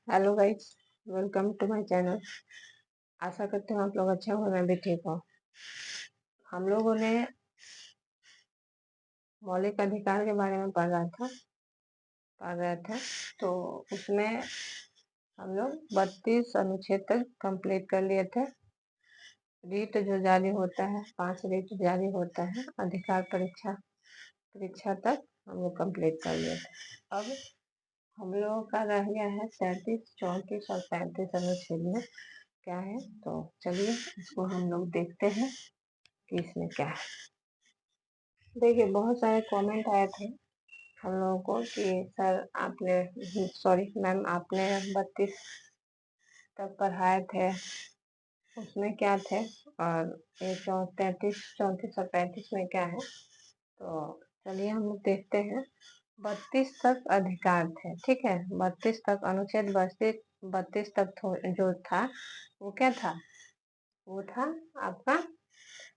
Hello guys, welcome to my channel. आशा करते हूँ आप लोग अच्छे हो, मैं भी ठीक हूँ। हम लोगों ने मौलिक अधिकार के बारे में पढ़ रहे थे। तो उसमें हम लोग 32 अनुच्छेद तक कंप्लीट कर लिए थे। रीट जो जारी होता है, 5 रीट जारी होता है, अधिकार परीक्षा तक हम लोग कंप्लीट कर लिए थे। अब हम लोगों का रह गया है 37, 34 और 35 अनुच्छेद में क्या है। तो चलिए इसको हम लोग देखते हैं कि इसमें क्या है। देखिए, बहुत सारे कमेंट आए थे हम लोगों को कि सर आपने मैम आपने 32 तक पढ़ाए थे, उसमें क्या थे, और ये 33, 34 और 35 में क्या है। तो चलिए हम लोग देखते हैं। 32 तक अधिकार थे, ठीक है। 32 तक अनुच्छेद 32 तक जो था वो क्या था, वो था आपका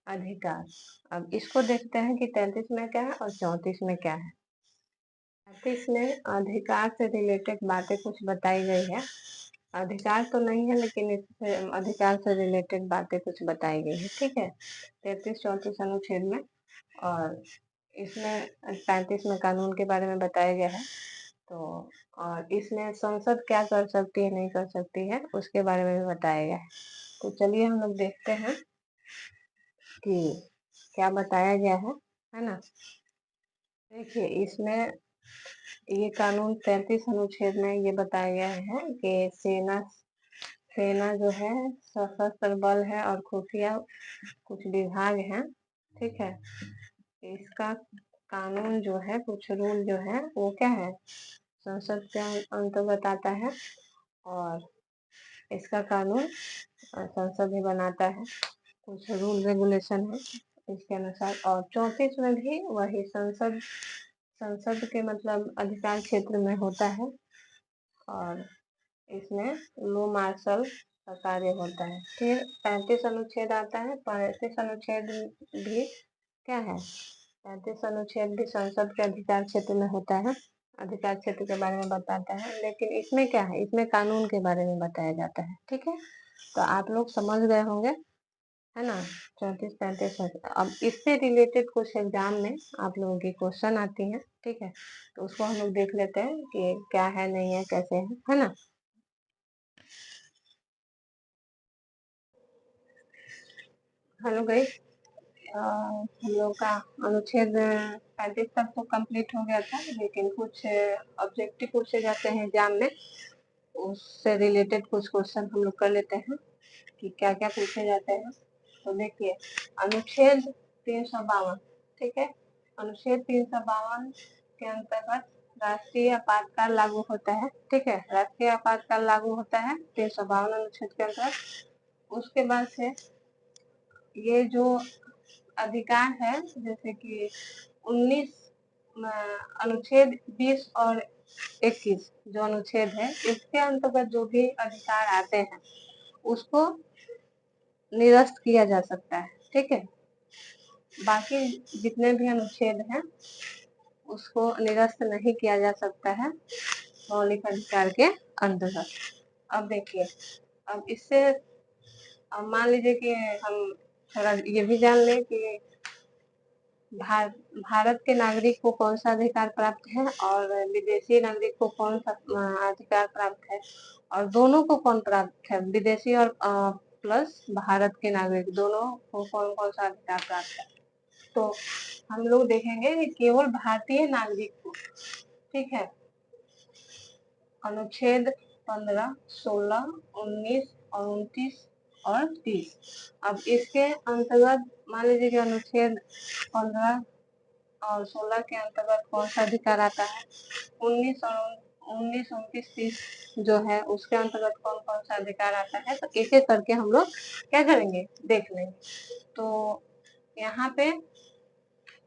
अधिकार। अब इसको देखते हैं कि 33 में क्या है और 34 में क्या है। 33 में अधिकार से रिलेटेड बातें कुछ बताई गई है। अधिकार तो नहीं है, लेकिन इससे अधिकार से रिलेटेड बातें कुछ बताई गई है, ठीक है। 33, 34 अनुच्छेद में, और इसमें 35 में कानून के बारे में बताया गया है। तो और इसमें संसद क्या कर सकती है, नहीं कर सकती है, उसके बारे में भी बताया गया है। तो चलिए हम लोग देखते हैं कि क्या बताया गया है ना। देखिए, इसमें ये कानून 33 अनुच्छेद में ये बताया गया है कि सेना जो है सशस्त्र बल है और खुफिया कुछ विभाग हैं, ठीक है। इसका कानून जो है, कुछ रूल जो है वो क्या है, संसद के अंतर्गत आता है, और इसका कानून संसद ही बनाता है। कुछ रूल रेगुलेशन है इसके अनुसार। और 34 में भी वही संसद के मतलब अधिकार क्षेत्र में होता है, और इसमें लो मार्शल का कार्य होता है। फिर 35 अनुच्छेद आता है। 35 अनुच्छेद भी क्या है, 35 अनुच्छेद भी संसद के अधिकार क्षेत्र में होता है, अधिकार क्षेत्र के बारे में बताता है। लेकिन इसमें क्या है, इसमें कानून के बारे में बताया जाता है, ठीक है। तो आप लोग समझ गए होंगे, है ना। 34, 35। अब इससे रिलेटेड कुछ एग्जाम में आप लोगों की क्वेश्चन आती है, ठीक है। तो उसको हम लोग देख लेते हैं कि क्या है, नहीं है, कैसे है ना। हेलो गाइस, हम लोग का अनुच्छेद 35 तक तो कंप्लीट हो गया था, लेकिन कुछ ऑब्जेक्टिव पूछे जाते हैं एग्जाम में, उससे रिलेटेड कुछ क्वेश्चन हम लोग कर लेते हैं कि क्या क्या पूछे जाते हैं। तो देखिए, अनुच्छेद 352, ठीक है। अनुच्छेद 352 के अंतर्गत राष्ट्रीय आपातकाल लागू होता है, ठीक है। राष्ट्रीय आपातकाल लागू होता है 352 अनुच्छेद के अंतर्गत। उसके बाद से ये जो अधिकार है, जैसे कि 19 अनुच्छेद 20 और 21 जो अनुच्छेद है, इसके अंतर्गत जो भी अधिकार आते हैं उसको निरस्त किया जा सकता है, ठीक है। बाकी जितने भी अनुच्छेद हैं उसको निरस्त नहीं किया जा सकता है मौलिक अधिकार के अंतर्गत। अब देखिए, अब इससे मान लीजिए कि हम थोड़ा ये भी जान लें कि भारत के नागरिक को कौन सा अधिकार प्राप्त है और विदेशी नागरिक को कौन सा अधिकार प्राप्त है, और दोनों को कौन प्राप्त है, विदेशी और प्लस भारत के नागरिक दोनों को कौन कौन सा अधिकार प्राप्त है। तो हम लोग देखेंगे कि केवल भारतीय नागरिक को, ठीक है, अनुच्छेद 15, 16, 19 और 29 और 30। अब इसके अंतर्गत मान लीजिए कि अनुच्छेद 15 और 16 के अंतर्गत कौन सा अधिकार आता है, 19 और 29, 30 जो है उसके अंतर्गत कौन कौन सा अधिकार आता है। तो एक एक करके हम लोग क्या करेंगे, देख लेंगे। तो यहाँ पे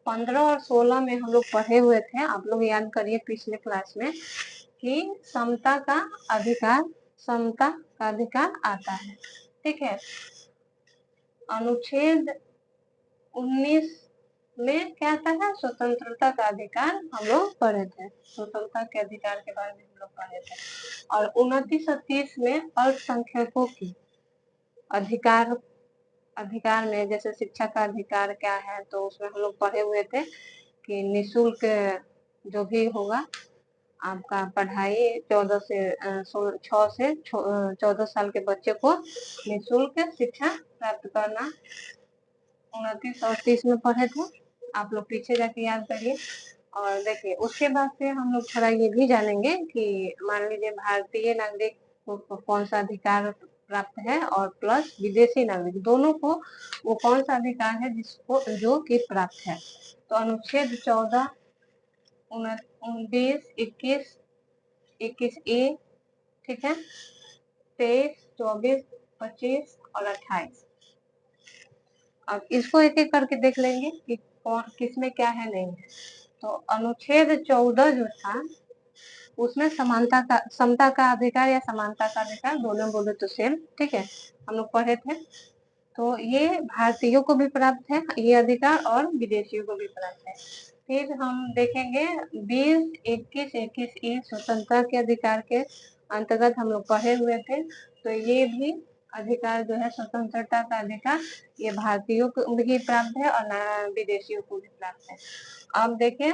15 और 16 में हम लोग पढ़े हुए थे, आप लोग याद करिए पिछले क्लास में, कि समता का अधिकार आता है, ठीक है। अनुच्छेद 19 में क्या था है, स्वतंत्रता का अधिकार हम लोग पढ़े थे, स्वतंत्रता के अधिकार के बारे में हम लोग पढ़े थे। और 29 और 30 में अल्पसंख्यकों की अधिकार अधिकार में जैसे शिक्षा का अधिकार क्या है, तो उसमें हम लोग पढ़े हुए थे कि निःशुल्क जो भी होगा आपका पढ़ाई 14 से 6 से 14 साल के बच्चे को निःशुल्क शिक्षा प्राप्त करना 29 और 30 में पढ़े थे। आप लोग पीछे जाके याद करिए। और देखिए उसके बाद से हम लोग थोड़ा ये भी जानेंगे कि मान लीजिए भारतीय नागरिक को कौन सा अधिकार प्राप्त है और प्लस विदेशी नागरिक दोनों को वो कौन सा अधिकार है जिसको जो कि प्राप्त है। तो अनुच्छेद 14, 19, 21, 21A, ठीक है, 23, 24, 25 और 28। अब इसको एक एक करके देख लेंगे कि कौन किसमें क्या है नहीं है। तो अनुच्छेद 14 जो था उसमें समानता का समता का अधिकार या समानता का अधिकार दोनों बोले तो सेम, ठीक है, हम लोग पढ़े थे। तो ये भारतीयों को भी प्राप्त है ये अधिकार और विदेशियों को भी प्राप्त है। फिर हम देखेंगे 20, 21, 21E स्वतंत्रता के अधिकार के अंतर्गत हम लोग पढ़े हुए थे। तो ये भी अधिकार जो है स्वतंत्रता का अधिकार ये भारतीयों को भी प्राप्त है और विदेशियों को भी प्राप्त है। अब देखें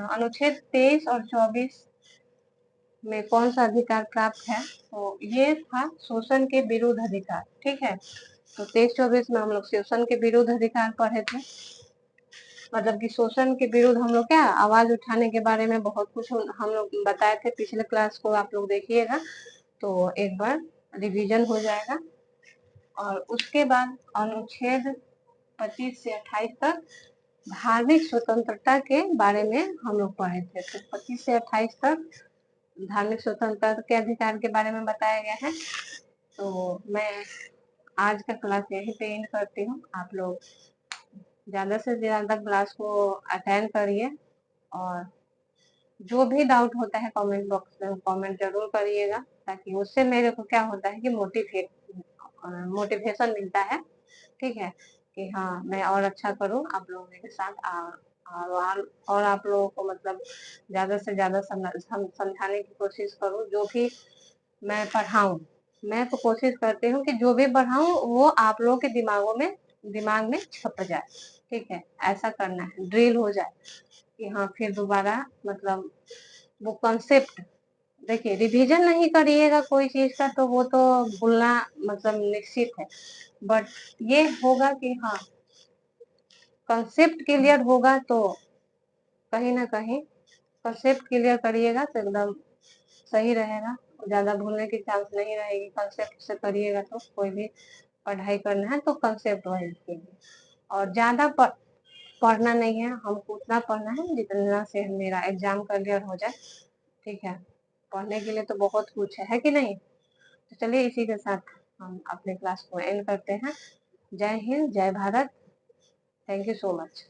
अनुच्छेद 23 और 24 में कौन सा अधिकार प्राप्त है, तो ये था शोषण के विरुद्ध अधिकार, ठीक है। तो 23-24 में हम लोग शोषण के विरुद्ध अधिकार पढ़े थे, मतलब कि शोषण के विरुद्ध हम लोग क्या आवाज उठाने के बारे में बहुत कुछ हम लोग बताए थे, पिछले क्लास को आप लोग देखिएगा तो एक बार रिवीजन हो जाएगा। और उसके बाद अनुच्छेद 25 से 28 तक धार्मिक स्वतंत्रता के बारे में हम लोग पढ़े थे। तो 25 से 28 तक धार्मिक स्वतंत्रता के अधिकार के बारे में बताया गया है। तो मैं आज का क्लास यहीं पे एंड करती हूँ। आप लोग ज़्यादा से ज़्यादा क्लास को अटेंड करिए और जो भी डाउट होता है कमेंट बॉक्स में कमेंट जरूर करिएगा, ताकि उससे मेरे को क्या होता है कि मोटिवेशन मिलता है, ठीक है, कि हाँ मैं और अच्छा करूँ आप लोगों के साथ और आप लोगों को मतलब ज़्यादा से ज़्यादा समझाने की कोशिश करूँ। जो भी मैं पढ़ाऊँ मैं तो कोशिश करती हूँ कि जो भी पढ़ाऊँ वो आप लोगों के दिमाग में छप जाए, ठीक है, ऐसा करना है, ड्रिल हो जाए कि हाँ फिर दोबारा मतलब वो कॉन्सेप्ट देखिए रिवीजन नहीं करिएगा कोई चीज का तो वो तो भूलना मतलब निश्चित है, बट ये होगा कि हाँ कंसेप्ट क्लियर होगा तो कहीं ना कहीं कंसेप्ट क्लियर करिएगा तो एकदम सही रहेगा, ज्यादा भूलने की चांस नहीं रहेगी। कंसेप्ट से करिएगा तो कोई भी पढ़ाई करना है तो कंसेप्ट वाइज कीजिए और ज्यादा पढ़ना नहीं है, हमको उतना पढ़ना है जितना से मेरा एग्जाम क्लियर हो जाए, ठीक है। पढ़ने के लिए तो बहुत कुछ है कि नहीं। तो चलिए इसी के साथ हम अपने क्लास को एंड करते हैं। जय हिंद, जय Bharat, thank you so much.